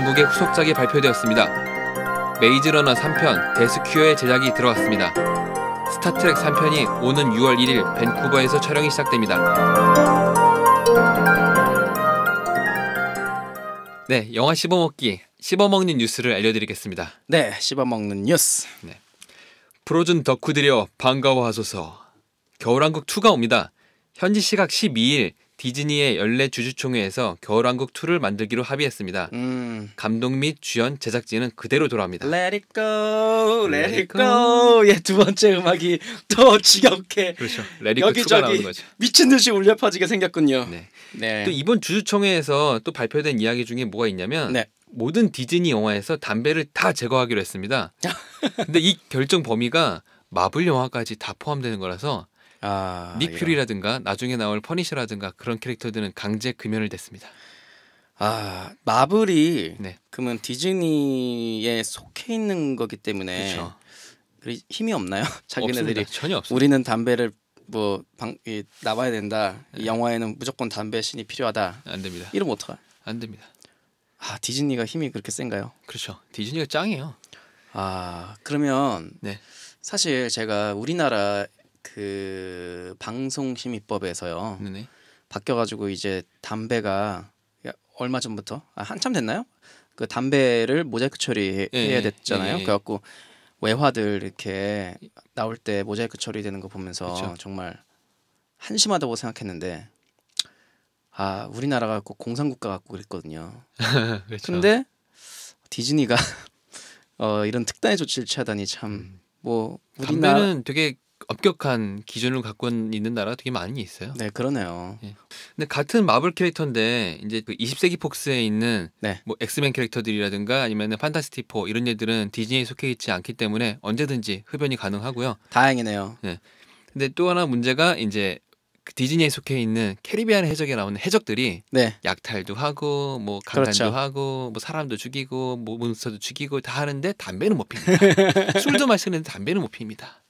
겨울왕국의 후속작이 발표되었습니다. 메이즈 러너 3편 데스큐어의 제작이 들어갔습니다. 스타트렉 3편이 오는 6월 1일 밴쿠버에서 촬영이 시작됩니다. 네, 영화 씹어먹기, 씹어먹는 뉴스를 알려드리겠습니다. 네, 씹어먹는 뉴스. 네. 프로즌 덕후들여 반가워하소서. 겨울왕국 2가 옵니다. 현지 시각 12일 디즈니의 연례 주주총회에서 겨울왕국 2를 만들기로 합의했습니다. 감독 및 주연, 제작진은 그대로 돌아옵니다. Let it go, let it go. 예, 두 번째 음악이 더 지겹게 그렇죠. Let it go 2가 나오는 거죠. 미친 듯이 울려 퍼지게 생겼군요. 네. 네. 또 이번 주주총회에서 또 발표된 이야기 중에 뭐가 있냐면 네. 모든 디즈니 영화에서 담배를 다 제거하기로 했습니다. 근데 이 결정 범위가 마블 영화까지 다 포함되는 거라서 닉 퓨리라든가 나중에 나올 퍼니셔라든가 그런 캐릭터들은 강제 금연을 댔습니다. 마블이 네. 그러면 디즈니에 속해 있는 거기 때문에 그렇죠. 힘이 없나요? 자기네들이 없습니다. 전혀 없습니다. 우리는 담배를 나와야 된다. 이 영화에는 무조건 담배 신이 필요하다. 안 됩니다. 이러면 어떡해? 안 됩니다. 디즈니가 힘이 그렇게 센가요? 그렇죠. 디즈니가 짱이에요. 그러면 네. 사실 제가 우리나라 그 방송심의법에서요. 네네. 바뀌어가지고 이제 담배가 얼마 전부터 한참 됐나요? 그 담배를 모자이크 처리해야 됐잖아요. 그래갖고 외화들 이렇게 나올 때 모자이크 처리되는 거 보면서 그쵸. 정말 한심하다고 생각했는데 우리나라가 꼭 공산국가 같고 그랬거든요. 그렇죠. 근데 디즈니가 이런 특단의 조치를 취하다니 참 담배는 되게 엄격한 기준을 갖고 있는 나라가 되게 많이 있어요. 네, 그러네요. 예. 근데 같은 마블 캐릭터인데 이제 그 20세기 폭스에 있는 뭐 엑스맨 캐릭터들이라든가 아니면 판타스틱 4 이런 애들은 디즈니에 속해 있지 않기 때문에 언제든지 흡연이 가능하고요. 다행이네요. 네. 근데 또 하나 문제가 이제 디즈니에 속해 있는 캐리비안 해적에 나오는 해적들이 약탈도 하고 뭐 강간도 하고 뭐 사람도 죽이고 뭐 몬스터도 죽이고 다 하는데 담배는 못 핍니다. 술도 마시는데 담배는 못 핍니다.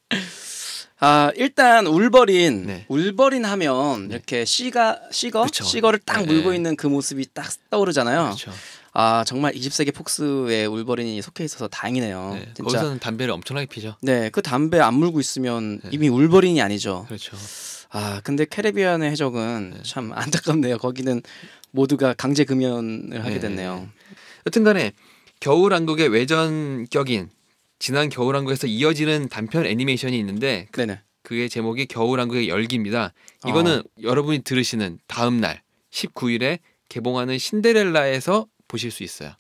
일단 울버린 하면 이렇게 시거를 딱 물고 있는 그 모습이 딱 떠오르잖아요. 그렇죠. 정말 20세기 폭스에 울버린이 속해 있어서 다행이네요. 네, 진짜. 거기서는 담배를 엄청나게 피죠. 네, 그 담배 안 물고 있으면 이미 울버린이 아니죠. 그렇죠. 근데 캐리비안의 해적은 참 안타깝네요. 거기는 모두가 강제 금연을 하게 됐네요. 여튼간에 겨울왕국의 외전격인 지난 겨울왕국에서 이어지는 단편 애니메이션이 있는데 그의 제목이 겨울왕국의 열기입니다. 이거는 여러분이 들으시는 다음 날 19일에 개봉하는 신데렐라에서 보실 수 있어요.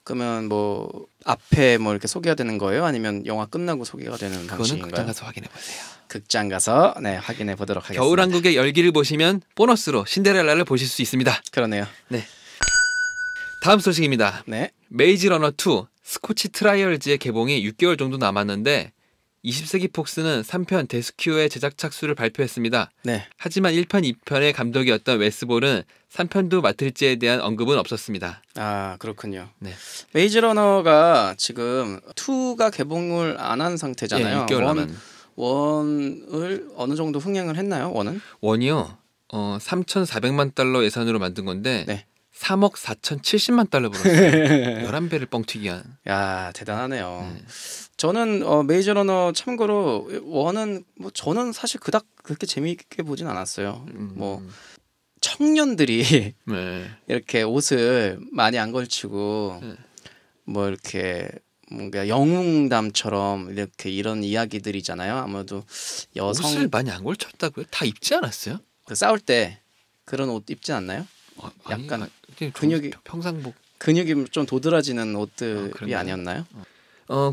그러면 뭐 앞에 뭐 이렇게 소개가 되는 거예요? 아니면 영화 끝나고 소개가 되는 방식인가요? 극장 가서 확인해 보세요. 극장 가서 확인해 보도록 하겠습니다. 겨울왕국의 열기를 보시면 보너스로 신데렐라를 보실 수 있습니다. 그러네요. 네. 다음 소식입니다. 메이즈 러너 2 스코치 트라이얼즈의 개봉이 6개월 정도 남았는데 20세기 폭스는 3편 데스큐어의 제작 착수를 발표했습니다. 하지만 1편, 2편의 감독이었던 웨스볼은 3편도 맡을지에 대한 언급은 없었습니다. 그렇군요. 메이즈 러너가 지금 2가 개봉을 안 한 상태잖아요. 6개월 남은. 원을 어느 정도 흥행을 했나요? 원이요? 3,400만 달러 예산으로 만든 건데 3억 4,070만 달러 벌었어요. 11배를 뻥튀기 한. 대단하네요. 저는 메이즈 러너 참고로 원은 저는 사실 그닥 그렇게 재미있게 보진 않았어요. 청년들이 이렇게 옷을 많이 안 걸치고 뭐 이렇게 뭔가 영웅담처럼 이렇게 이런 이야기들이잖아요. 아무래도 옷을 많이 안 걸쳤다고요? 다 입지 않았어요? 싸울 때 그런 옷 입지 않나요? 약간 평상복 근육이 좀 도드라지는 옷들이 아니었나요?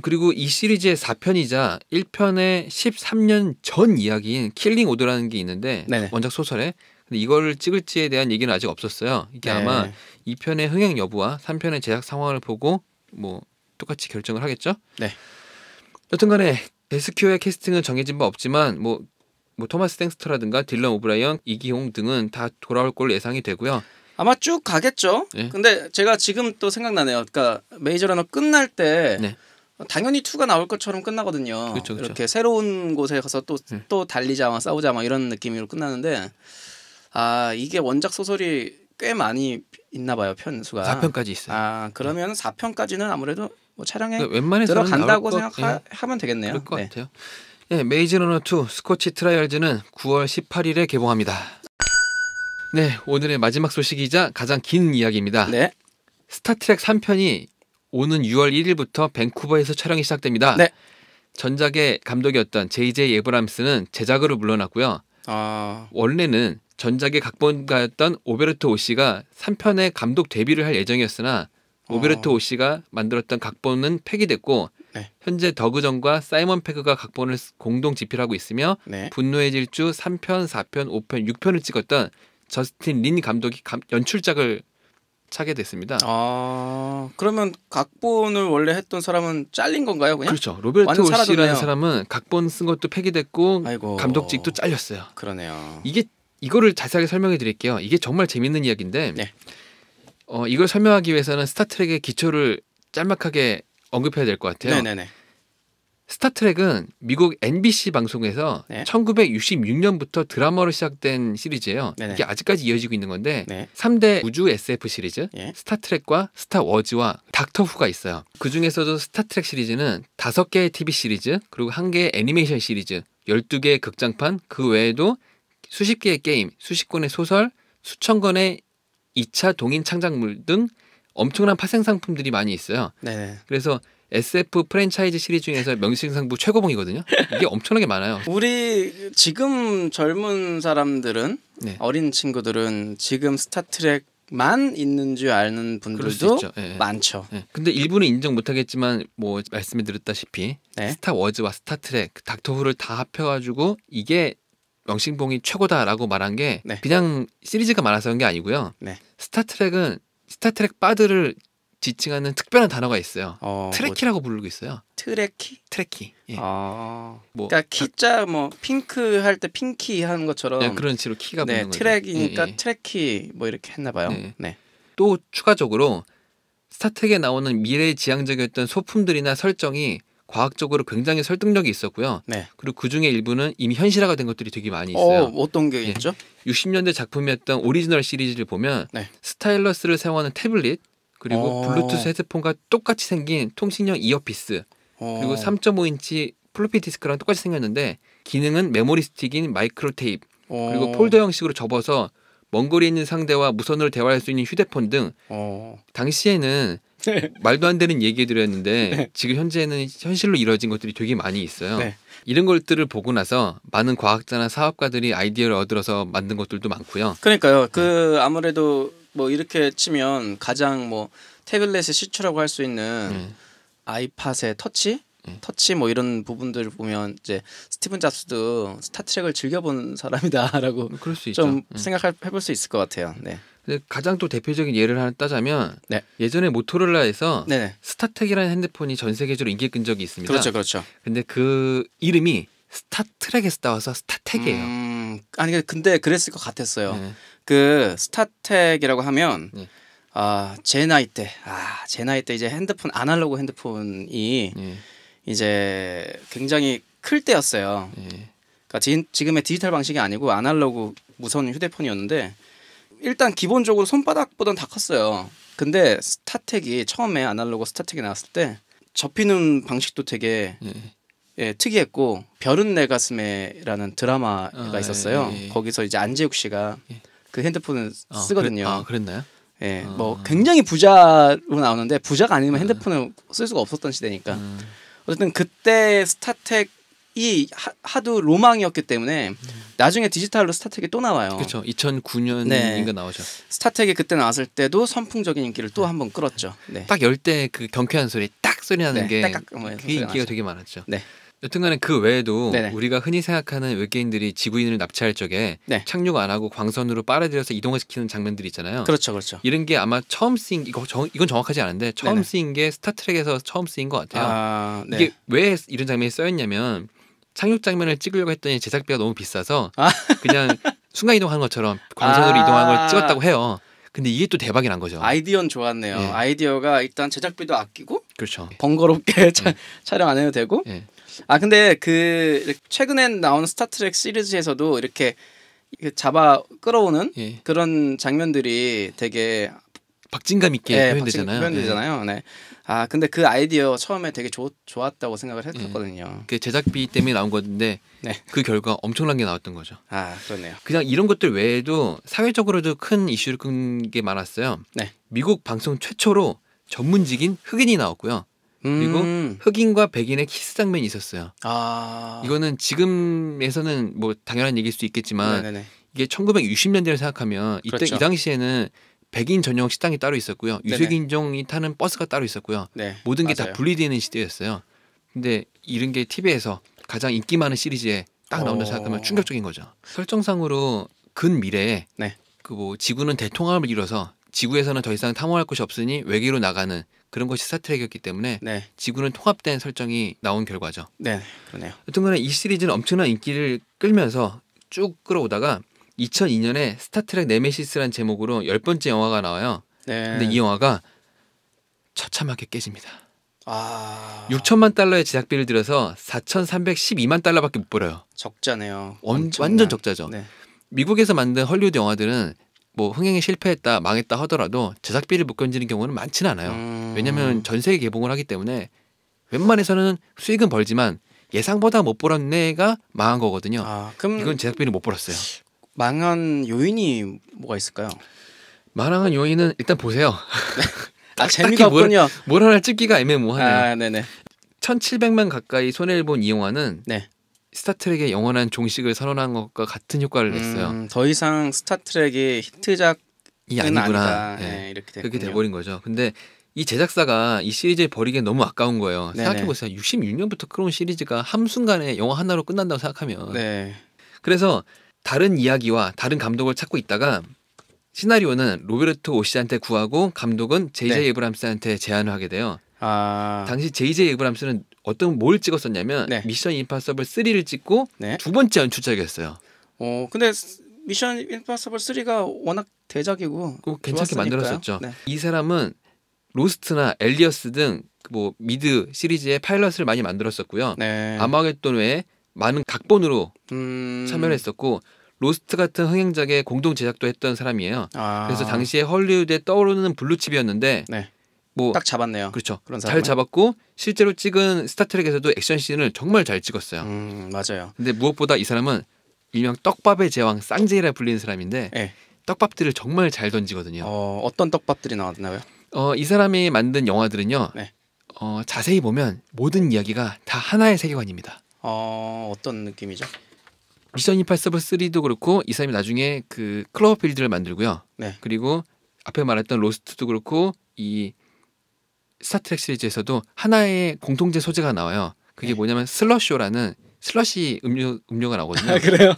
그리고 이 시리즈의 4편이자 1편의 13년 전 이야기인 킬링 오드라는 게 있는데 원작 소설에 근데 이걸 찍을지에 대한 얘기는 아직 없었어요. 이게 아마 2편의 흥행 여부와 3편의 제작 상황을 보고 뭐 똑같이 결정을 하겠죠. 여튼간에 데스큐어의 캐스팅은 정해진 바 없지만 뭐 토마스 땡스터라든가 딜런 오브라이언, 이기홍 등은 다 돌아올 걸로 예상이 되고요. 아마 쭉 가겠죠. 근데 제가 지금 또 생각나네요. 그러니까 메이저 러너 끝날 때 당연히 2가 나올 것처럼 끝나거든요. 그렇죠. 이렇게 새로운 곳에 가서 또 달리자, 싸우자 막 이런 느낌으로 끝나는데 이게 원작 소설이 꽤 많이 있나 봐요, 편수가. 4편까지 있어요. 아, 그러면 4편까지는 아무래도 뭐 촬영에 웬만해서는 들어간다고 생각하면 되겠네요. 그럴 것 같아요. 네, 메이즈 러너 2 스코치 트라이얼즈는 9월 18일에 개봉합니다. 네, 오늘의 마지막 소식이자 가장 긴 이야기입니다. 네. 스타트랙 3편이 오는 6월 1일부터 밴쿠버에서 촬영이 시작됩니다. 네. 전작의 감독이었던 J.J. 에브람스는 제작으로 물러났고요. 원래는 전작의 각본가였던 오베르토 오시가 3편의 감독 데뷔를 할 예정이었으나 오베르토 오시가 만들었던 각본은 폐기됐고 네. 현재 더그전과 사이먼 페그가 각본을 공동 집필하고 있으며 네. 분노의 질주 3편, 4편, 5편, 6편을 찍었던 저스틴 린 감독이 연출작을 차게 됐습니다. 그러면 각본을 원래 했던 사람은 잘린 건가요, 그냥? 그렇죠. 로베르토 오시라는 사람은 각본 쓴 것도 폐기됐고 아이고. 감독직도 잘렸어요. 그러네요. 이거를 자세하게 설명해 드릴게요. 이게 정말 재밌는 이야기인데 네. 이걸 설명하기 위해서는 스타트랙의 기초를 짤막하게 언급해야 될 것 같아요. 네네네. 스타트랙은 미국 NBC 방송에서 네. 1966년부터 드라마로 시작된 시리즈예요. 네네. 이게 아직까지 이어지고 있는 건데 네. 3대 우주 SF 시리즈 예. 스타트랙과 스타워즈와 닥터후가 있어요. 그중에서도 스타트랙 시리즈는 5개의 TV 시리즈 그리고 1개의 애니메이션 시리즈 12개의 극장판 그 외에도 수십 개의 게임, 수십 권의 소설, 수천 권의 2차 동인 창작물 등 엄청난 파생 상품들이 많이 있어요. 네네. 그래서 SF 프랜차이즈 시리즈 중에서 명실상부 최고봉이거든요. 이게 엄청나게 많아요. 우리 지금 젊은 사람들은 네. 어린 친구들은 지금 스타트랙만 있는 줄 아는 분들도 네. 많죠. 네. 근데 일부는 인정 못하겠지만 뭐 말씀해 드렸다시피 네. 스타워즈와 스타트랙, 닥터후를 다 합쳐가지고 이게 명실공히 최고다라고 말한 게 네. 그냥 시리즈가 많아서 그런 게 아니고요. 네. 스타트랙은 스타트랙 바드를 지칭하는 특별한 단어가 있어요. 트래키라고 부르고 있어요. 트래키? 트래키. 예. 뭐 그러니까 키자 뭐 핑크 할 때 핑키 하는 것처럼 네, 그런 식으로 키가 붙는 거죠. 트랙이니까 트래키 뭐 이렇게 했나 봐요. 네. 또 추가적으로 스타트랙에 나오는 미래지향적이었던 소품들이나 설정이 과학적으로 굉장히 설득력이 있었고요. 네. 그리고 그 중에 일부는 이미 현실화가 된 것들이 되게 많이 있어요. 어떤 게 있죠? 60년대 작품이었던 오리지널 시리즈를 보면 스타일러스를 사용하는 태블릿 그리고 블루투스 헤드폰과 똑같이 생긴 통신형 이어피스 그리고 3.5인치 플로피 디스크랑 똑같이 생겼는데 기능은 메모리 스틱인 마이크로 테이프 그리고 폴더 형식으로 접어서 먼 거리에 있는 상대와 무선으로 대화할 수 있는 휴대폰 등 당시에는 말도 안 되는 얘기들이었는데 지금 현재는 현실로 이루어진 것들이 되게 많이 있어요. 이런 것들을 보고 나서 많은 과학자나 사업가들이 아이디어를 얻어서 만든 것들도 많고요. 그러니까요. 아무래도 뭐 이렇게 치면 가장 뭐 태블릿의 시초라고 할 수 있는 아이팟의 터치 뭐 이런 부분들을 보면 이제 스티븐 잡스도 스타트랙을 즐겨본 사람이다라고 그럴 수 좀 생각해볼 수 있을 것 같아요. 네. 근데 가장 또 대표적인 예를 하나 따자면 예전에 모토로라에서 스타텍이라는 핸드폰이 전 세계적으로 인기를 끈 적이 있습니다. 그렇죠. 근데 그 이름이 스타트랙에서 따와서 스타텍이에요. 아니 근데 그랬을 것 같았어요. 그 스타텍이라고 하면 제 나이 때 이제 핸드폰 아날로그 핸드폰이 이제 굉장히 클 때였어요. 그러니까 지금의 디지털 방식이 아니고 아날로그 무선 휴대폰이었는데 일단 기본적으로 손바닥보단 다 컸어요. 근데 스타텍이 처음에 아날로그 스타텍이 나왔을 때 접히는 방식도 되게 특이했고 별은 내 가슴에라는 드라마가 있었어요. 거기서 이제 안재욱 씨가 그 핸드폰을 쓰거든요. 그랬나요? 뭐 굉장히 부자로 나오는데 부자가 아니면 핸드폰을 쓸 수가 없었던 시대니까 어쨌든 그때 스타텍이 하도 로망이었기 때문에 나중에 디지털로 스타텍이 또 나와요. 그렇죠. 2009년인가 나오죠. 스타텍이 그때 나왔을 때도 선풍적인 인기를 또 한번 끌었죠. 딱 열 때 그 경쾌한 소리 딱 소리 나는 게 그게 인기가 나죠. 되게 많았죠. 여튼간에 그 외에도 우리가 흔히 생각하는 외계인들이 지구인을 납치할 적에 착륙 안 하고 광선으로 빨아들여서 이동시키는 장면들이 있잖아요. 그렇죠. 이런 게 아마 처음 쓰인 이건 정확하지 않은데 처음 쓰인 게 스타트랙에서 처음 쓰인 것 같아요. 이게 왜 이런 장면이 쓰였냐면 착륙 장면을 찍으려고 했더니 제작비가 너무 비싸서 그냥 순간 이동하는 것처럼 광선으로 이동하는 걸 찍었다고 해요. 근데 이게 또 대박이 난 거죠. 아이디어는 좋았네요. 아이디어가 일단 제작비도 아끼고 그렇죠. 번거롭게 촬영 안 해도 되고 근데 그 최근에 나온 스타트랙 시리즈에서도 이렇게 잡아 끌어오는 그런 장면들이 되게 박진감 있게 표현되잖아요. 네. 아 근데 그 아이디어 처음에 되게 좋았다고 생각을 했었거든요. 그 제작비 때문에 나온 건데 그 결과 엄청난 게 나왔던 거죠. 아 그렇네요. 그냥 이런 것들 외에도 사회적으로도 큰 이슈를 끈 게 많았어요. 미국 방송 최초로 전문직인 흑인이 나왔고요. 그리고 흑인과 백인의 키스 장면이 있었어요. 이거는 지금에서는 뭐 당연한 얘기일 수 있겠지만 이게 1960년대를 생각하면 이때 이 당시에는 백인 전용 식당이 따로 있었고요. 유색인종이 타는 버스가 따로 있었고요. 모든 게 다 분리되는 시대였어요. 근데 이런 게 TV에서 가장 인기 많은 시리즈에 딱 나온다 생각하면 충격적인 거죠. 설정상으로 근미래에 그 뭐 지구는 대통합을 이뤄서 지구에서는 더 이상 탐험할 곳이 없으니 외계로 나가는 그런 것이 스타트랙이었기 때문에 지구는 통합된 설정이 나온 결과죠. 네, 그러네요. 여튼간에 이 시리즈는 엄청난 인기를 끌면서 쭉 끌어오다가 2002년에 스타트랙 네메시스라는 제목으로 10번째 영화가 나와요. 근데 이 영화가 처참하게 깨집니다. 6천만 달러의 제작비를 들여서 4,312만 달러밖에 못 벌어요. 적자네요. 완전 적자죠. 미국에서 만든 헐리우드 영화들은 뭐 흥행에 실패했다 망했다 하더라도 제작비를 못 건지는 경우는 많지는 않아요. 왜냐하면 전 세계 개봉을 하기 때문에 웬만해서는 수익은 벌지만 예상보다 못 벌었네가 망한 거거든요. 그럼 이건 제작비를 못 벌었어요. 망한 요인이 뭐가 있을까요? 망한 요인은 일단 보세요. 재미가 없군요. 뭘 하나 찍기가 애매모호하네요. 네네. 1,700만 가까이 손해를 본 이 영화는 스타트랙의 영원한 종식을 선언한 것과 같은 효과를 냈어요. 더 이상 스타트랙이 히트작이 아니구나. 이렇게 됐군요. 그렇게 돼버린 거죠. 근데 이 제작사가 이 시리즈를 버리기엔 너무 아까운 거예요. 생각해보세요. 66년부터 끌어온 시리즈가 한순간에 영화 하나로 끝난다고 생각하면. 그래서 다른 이야기와 다른 감독을 찾고 있다가 시나리오는 로베르토 오시한테 구하고 감독은 제이제이 에브람스한테 제안을 하게 돼요. 당시 제이제이 에브람스는 뭘 찍었었냐면 미션 임파서블 3를 찍고 두 번째 연출작이었어요. 근데 미션 임파서블 3가 워낙 대작이고 괜찮게 만들었었죠. 이 사람은 로스트나 엘리어스 등 뭐 미드 시리즈의 파일럿을 많이 만들었었고요. 아마겟돈 외에 많은 각본으로 참여를 했었고 로스트 같은 흥행작의 공동 제작도 했던 사람이에요. 그래서 당시에 헐리우드에 떠오르는 블루칩이었는데 뭐 딱 잡았네요. 그렇죠. 그런 잘 잡았고 실제로 찍은 스타트랙에서도 액션 씬을 정말 잘 찍었어요. 맞아요. 근데 무엇보다 이 사람은 일명 떡밥의 제왕 쌍제이라 불리는 사람인데 떡밥들을 정말 잘 던지거든요. 어떤 떡밥들이 나왔나요? 이 사람이 만든 영화들은요. 자세히 보면 모든 이야기가 다 하나의 세계관입니다. 어떤 느낌이죠? 미션 임파서블 3도 그렇고 이 사람이 나중에 그 클로버필드를 만들고요. 그리고 앞에 말했던 로스트도 그렇고 이 스타트랙 시리즈에서도 하나의 공통제 소재가 나와요. 그게 뭐냐면 슬러쇼라는 슬러시 음료가 나오거든요. 그래요?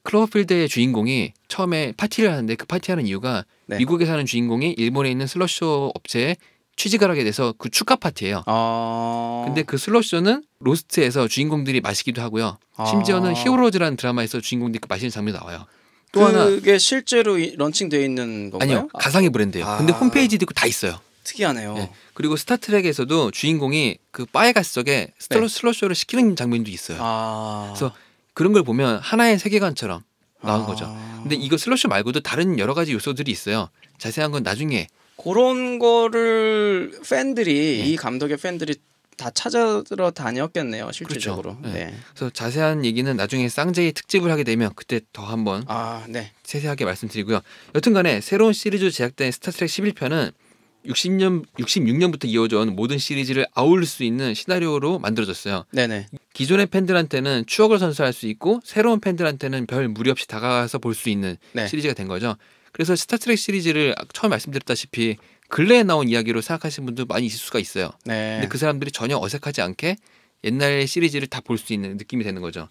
클로버필드의 주인공이 처음에 파티를 하는데 그 파티하는 이유가 미국에 사는 주인공이 일본에 있는 슬러쇼 업체에 취직을 하게 돼서 그 축하 파티예요. 근데 그 슬러쇼는 로스트에서 주인공들이 마시기도 하고요. 심지어는 히어로즈라는 드라마에서 주인공들이 마시는 장면이 나와요. 또 하나 그게 실제로 런칭되어 있는 건가요? 아니요. 가상의 브랜드예요. 근데 홈페이지도 있고 다 있어요. 특이하네요. 그리고 스타트랙에서도 주인공이 그 바에 갔을 적에 슬러쇼를 시키는 장면도 있어요. 그래서 그런 걸 보면 하나의 세계관처럼 나온 거죠. 근데 이거 슬러쇼 말고도 다른 여러 가지 요소들이 있어요. 자세한 건 나중에 그런 거를 팬들이 이 감독의 팬들이 다 찾으러 다녔겠네요. 실질적으로. 그렇죠. 그래서 자세한 얘기는 나중에 쌍제이 특집을 하게 되면 그때 더 한번 세세하게 말씀드리고요. 여튼간에 새로운 시리즈 제작된 스타트랙 11편은 66년부터 이어져 온 모든 시리즈를 아울릴 수 있는 시나리오로 만들어졌어요. 기존의 팬들한테는 추억을 선사할 수 있고 새로운 팬들한테는 별 무리 없이 다가가서 볼 수 있는 시리즈가 된 거죠. 그래서 스타트랙 시리즈를 처음 말씀드렸다시피 근래에 나온 이야기로 생각하시는 분도 많이 있을 수가 있어요. 근데 그 사람들이 전혀 어색하지 않게 옛날 시리즈를 다 볼 수 있는 느낌이 되는 거죠.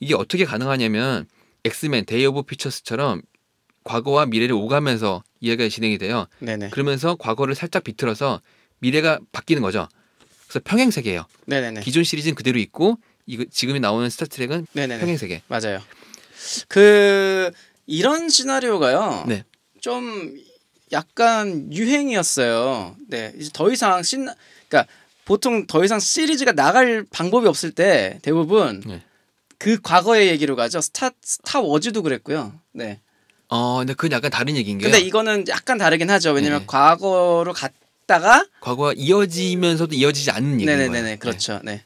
이게 어떻게 가능하냐면 엑스맨 데이 오브 퓨처스처럼 과거와 미래를 오가면서 이야기가 진행이 돼요. 그러면서 과거를 살짝 비틀어서 미래가 바뀌는 거죠. 그래서 평행세계예요. 기존 시리즈는 그대로 있고 지금이 나오는 스타트랙은 평행세계. 맞아요. 이런 시나리오가요. 좀 약간 유행이었어요. 이제 더 이상 그러니까 보통 더 이상 시리즈가 나갈 방법이 없을 때 대부분 그 과거의 얘기로 가죠. 스타워즈도 그랬고요. 네. 근데 그건 약간 다른 얘기인 게요. 근데 이거는 약간 다르긴 하죠. 왜냐면 과거로 갔다가 과거가 이어지면서도 이어지지 않는 얘기인 거예요. 네네네. 그렇죠. 네.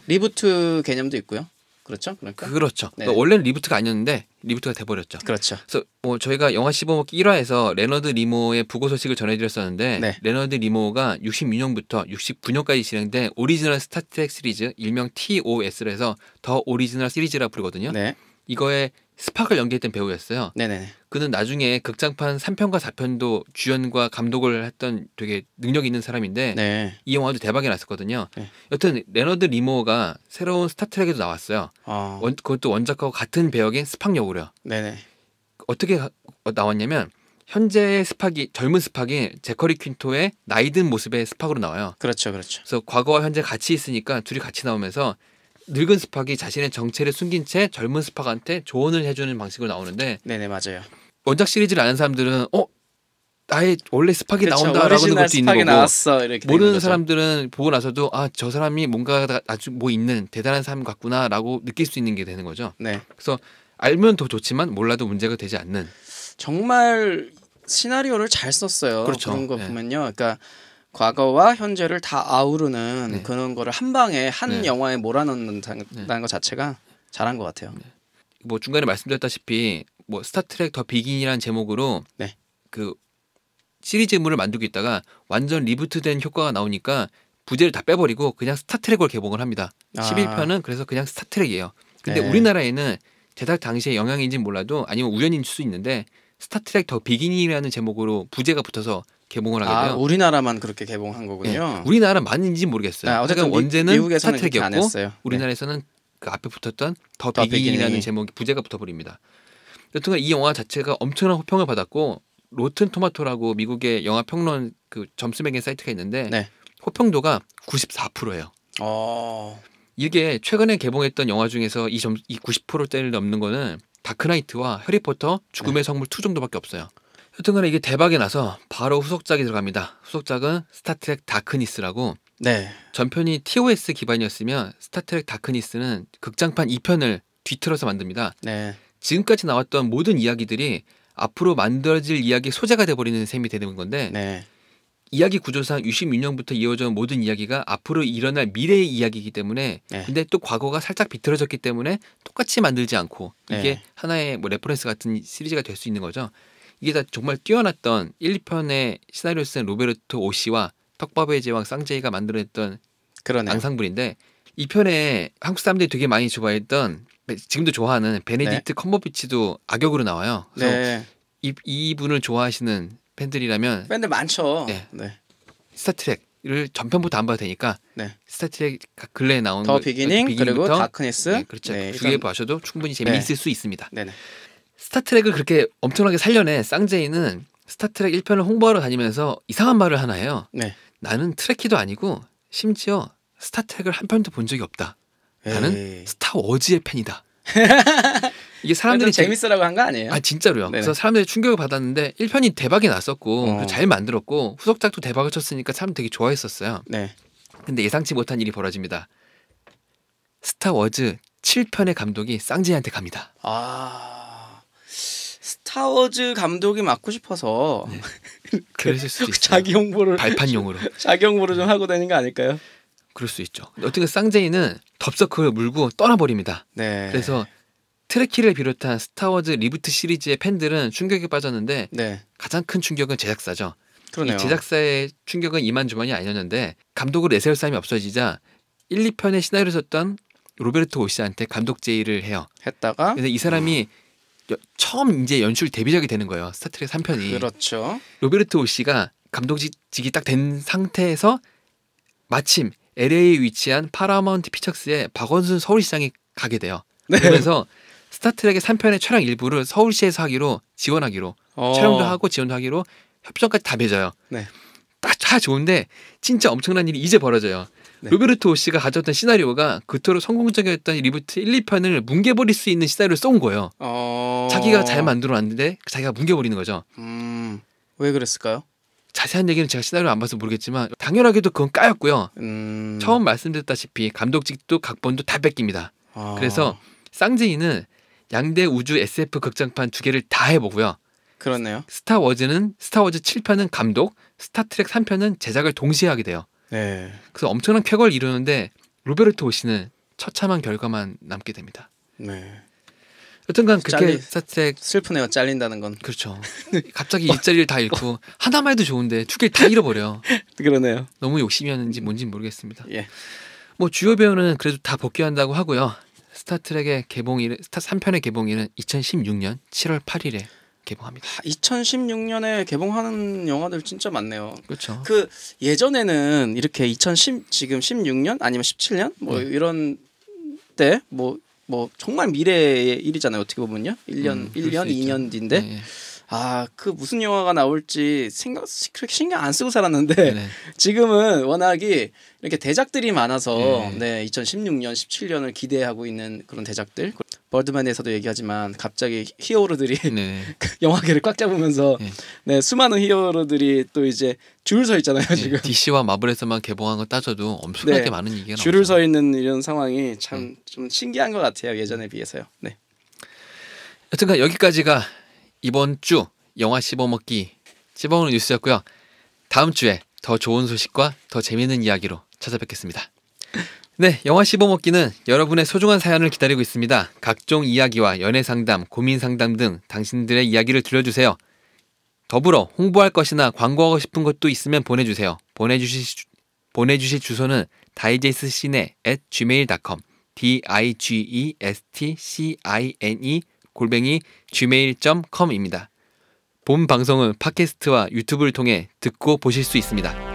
리부트 개념도 있고요. 그렇죠? 그러니까? 그렇죠. 그러니까 원래는 리부트가 아니었는데 리부트가 돼버렸죠. 그렇죠. 그래서 뭐 저희가 영화 씹어먹기 1화에서 레너드 리모의 부고 소식을 전해드렸었는데 레너드 리모가 66년부터 69년까지 진행된 오리지널 스타트랙 시리즈 일명 TOS를 해서 더 오리지널 시리즈라 부르거든요. 네. 이거에 스팍을 연기했던 배우였어요. 네네. 그는 나중에 극장판 3편과 4편도 주연과 감독을 했던 되게 능력 있는 사람인데 이 영화도 대박이 났었거든요. 여튼 레너드 리모가 새로운 스타트랙에도 나왔어요. 그것도 원작하고 같은 배역인 스팍 역으로요. 네네. 어떻게 나왔냐면 현재의 스팍이 젊은 스팍이 제커리 퀸토의 나이든 모습의 스팍으로 나와요. 그렇죠, 그렇죠. 그래서 과거와 현재 같이 있으니까 둘이 같이 나오면서 늙은 스팍이 자신의 정체를 숨긴 채 젊은 스팍한테 조언을 해주는 방식으로 나오는데 네네 맞아요. 원작 시리즈를 아는 사람들은 나의 원래 스팍이 나온다라고 하는 것도 있는 거고 나왔어, 이렇게 모르는 사람들은 보고 나서도 저 사람이 뭔가 아주 뭐 있는 대단한 사람 같구나라고 느낄 수 있는 게 되는 거죠. 네. 그래서 알면 더 좋지만 몰라도 문제가 되지 않는 정말 시나리오를 잘 썼어요. 그렇죠. 그런 거 보면요. 그러니까 과거와 현재를 다 아우르는 그런 거를 한 방에 한 영화에 몰아넣는다는 것 자체가 잘한 것 같아요. 뭐 중간에 말씀드렸다시피 뭐 스타트랙 더 비긴이라는 제목으로 그 시리즈물을 만들고 있다가 완전 리부트된 효과가 나오니까 부제를 다 빼버리고 그냥 스타트랙으로 개봉을 합니다. 11편은 그래서 그냥 스타트랙이에요. 근데 우리나라에는 제작 당시에 영향인지는 몰라도 아니면 우연일 수 있는데 스타트랙 더 비긴이라는 제목으로 부제가 붙어서 개봉을 하게 돼요. 우리나라만 그렇게 개봉한 거군요. 우리나라 맞는지는 모르겠어요. 어쨌든 원제는 스타트랙이었고 우리나라에서는 그 앞에 붙었던 더 비긴이라는 제목이 부제가 붙어버립니다. 여튼간 이 영화 자체가 엄청난 호평을 받았고 로튼 토마토라고 미국의 영화 평론 그 점수 매긴 사이트가 있는데 호평도가 94%예요. 이게 최근에 개봉했던 영화 중에서 이 90%대를 넘는 거는 다크나이트와 해리포터 죽음의 성물 2 정도밖에 없어요. 여튼간에 이게 대박이 나서 바로 후속작이 들어갑니다. 후속작은 스타트랙 다크니스라고 전편이 TOS 기반이었으면 스타트랙 다크니스는 극장판 2편을 뒤틀어서 만듭니다. 지금까지 나왔던 모든 이야기들이 앞으로 만들어질 이야기 소재가 돼버리는 셈이 되는 건데 이야기 구조상 66년부터 이어져 온 모든 이야기가 앞으로 일어날 미래의 이야기이기 때문에 근데 또 과거가 살짝 비틀어졌기 때문에 똑같이 만들지 않고 이게 하나의 뭐 레퍼런스 같은 시리즈가 될 수 있는 거죠. 이게 다 정말 뛰어났던 1, 2편의 시나리오 쓴 로베르토 오시와 떡밥의 제왕 쌍제이가 만들어냈던 앙상블인데 2편에 한국 사람들이 되게 많이 좋아했던 지금도 좋아하는 베네딕트 컴버비치도 악역으로 나와요. 그래서 이분을 좋아하시는 팬들이라면 팬들 많죠. 스타트랙을 전편부터 안 봐도 되니까 스타트랙 근래에 나온 더 비기닝 그리고 다크니스 그렇죠. 두 개 보셔도 충분히 재미있을 수 있습니다. 스타트랙을 그렇게 엄청나게 살려낸 쌍제이는 스타트랙 1편을 홍보하러 다니면서 이상한 말을 하나 해요. 나는 트래키도 아니고 심지어 스타트랙을 한 편도 본 적이 없다. 나는 스타워즈의 팬이다. 이게 사람들이 재밌으라고 한 거 아니에요? 진짜로요. 그래서 사람들이 충격을 받았는데 1편이 대박이 났었고 잘 만들었고 후속작도 대박을 쳤으니까 사람들 되게 좋아했었어요. 근데 예상치 못한 일이 벌어집니다. 스타워즈 7편의 감독이 쌍제이한테 갑니다. 스타워즈 감독이 맡고 싶어서 그랬을 수도 있어요. 자기 홍보를 발판용으로 자기 홍보를 좀 하고 다니는 거 아닐까요? 그럴 수 있죠. 어쨌든 쌍제이는 덥서클을 물고 떠나버립니다. 그래서 트레키를 비롯한 스타워즈 리부트 시리즈의 팬들은 충격에 빠졌는데 가장 큰 충격은 제작사죠. 이 제작사의 충격은 이만저만이 아니었는데 감독으로 내세울 사람이 없어지자 1, 2편의 시나리오를 썼던 로베르토 오시한테 감독 제의를 해요. 그래서 이 사람이 처음 이제 연출 데뷔작이 되는 거예요. 스타트랙 3편이. 그렇죠. 로베르토 오시가 감독직이 딱 된 상태에서 마침 LA에 위치한 파라마운트 피처스에 박원순 서울시장이 가게 돼요. 그러면서 스타트랙의 3편의 촬영 일부를 서울시에서 하기로 지원하기로 촬영도 하고 지원도 하기로 협정까지 다 맺어요. 다 좋은데 진짜 엄청난 일이 이제 벌어져요. 로베르토 오시가 가져왔던 시나리오가 그토록 성공적이었던 리부트 1, 2편을 뭉개버릴 수 있는 시나리오를 쏜 거예요. 자기가 잘 만들어놨는데 자기가 뭉개버리는 거죠. 왜 그랬을까요? 자세한 얘기는 제가 시나리오 안 봐서 모르겠지만 당연하게도 그건 까였고요. 처음 말씀드렸다시피 감독직도 각본도 다 뺏깁니다. 그래서 쌍제이는 양대 우주 SF 극장판 2개를 다 해보고요. 그렇네요. 스타워즈 7편은 감독, 스타트랙 3편은 제작을 동시에 하게 돼요. 네. 그래서 엄청난 쾌거를 이루는데 로베르토 오시는 처참한 결과만 남게 됩니다. 네. 여튼간 그렇게 스타트랙 슬프네요. 잘린다는 건. 그렇죠. 갑자기 일자리를 다 잃고 하나만 해도 좋은데 2개를 다 잃어버려. 그러네요. 너무 욕심이었는지 뭔지 모르겠습니다. 예. 뭐 주요 배우는 그래도 다 복귀한다고 하고요. 스타트랙의 개봉일, 스타 3편의 개봉일은 2016년 7월 8일에 개봉합니다. 2016년에 개봉하는 영화들 진짜 많네요. 그렇죠. 그 예전에는 이렇게 지금 16년 아니면 17년 뭐 이런 때 뭐 정말 미래의 일이잖아요. 어떻게 보면요. 1년 2년 뒤인데 네. 그 무슨 영화가 나올지 그렇게 신경 안 쓰고 살았는데 네. 지금은 워낙이 이렇게 대작들이 많아서 네, 2016년, 17년을 기대하고 있는 그런 대작들. 버드맨에서도 얘기하지만 갑자기 히어로들이 네. 영화계를 꽉 잡으면서 네, 수많은 히어로들이 또 이제 줄 서 있잖아요. 지금 DC와 마블에서만 개봉한 거 따져도 엄청나게 많은 얘기가 나오죠. 줄을 서 있는 이런 상황이 참 좀 신기한 것 같아요. 예전에 비해서요. 네. 여튼간 여기까지가 이번 주 영화 씹어먹기 씹어먹는 뉴스였고요. 다음 주에 더 좋은 소식과 더 재미있는 이야기로 찾아뵙겠습니다. 네, 영화 씹어먹기는 여러분의 소중한 사연을 기다리고 있습니다. 각종 이야기와 연애상담, 고민상담 등 당신들의 이야기를 들려주세요. 더불어 홍보할 것이나 광고하고 싶은 것도 있으면 보내주세요. 보내주실 주소는 digestcine@gmail.com digestcine@gmail.com입니다. 본 방송은 팟캐스트와 유튜브를 통해 듣고 보실 수 있습니다.